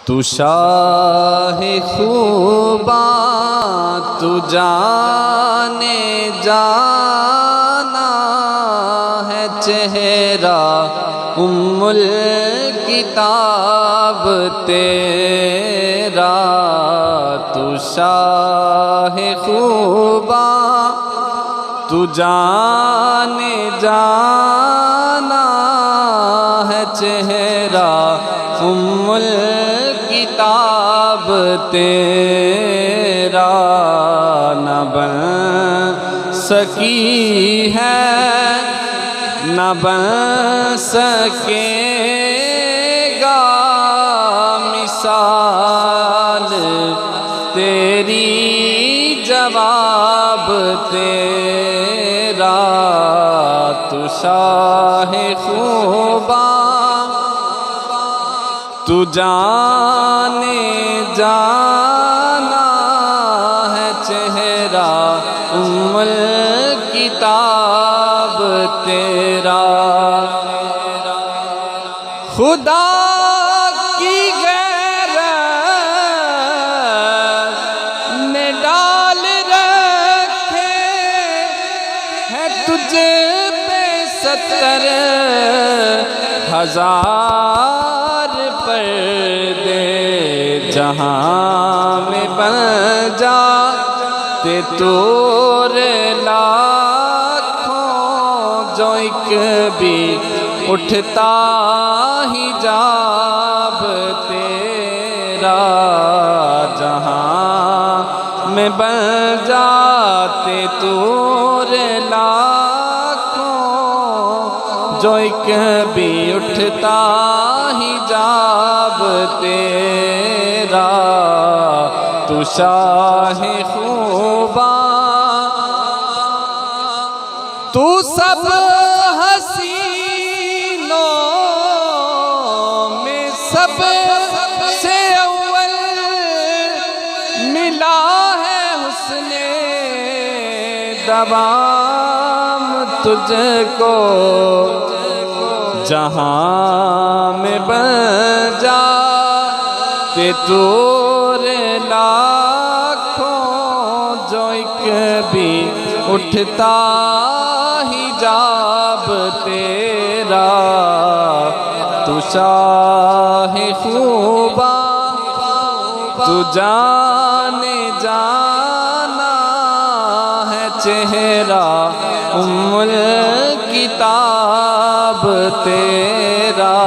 تو شاہ خوباں تو جانے جانا ہے چہرہ ام الکتاب تیرا، تو شاہ خوباں تو جانے جانا ہے چہرہ ام الکتاب تیرا، نہ بن سکی ہے نہ بن سکے گا مثال تیری جواب تیرا، تو شاہ خوباں تو جانے جانا ہے چہرہ ام الکتاب تیرا، خدا کی غیرت نے ڈال رکھے ہے تجھے پہ 70,000 پردے، جہاں میں بن جاتے تور لاکھوں، جو ایک بھی اٹھتا حجاب تیرا، جہاں میں بن جاتے تور لاکھوں، جو ایک بھی اٹھتا حجاب تیرا، تو شاہ خوباں تو سب حسینوں میں سب سے اول ملا ہے حسن دوام تجھ کو، جہاں میں بن جاتے تور لاکھوں، جو ایک بھی اٹھتا حجاب تیرا، تو شاہ خوباں تو جانے جانا ہے چہرہ ام الکتاب تیرا۔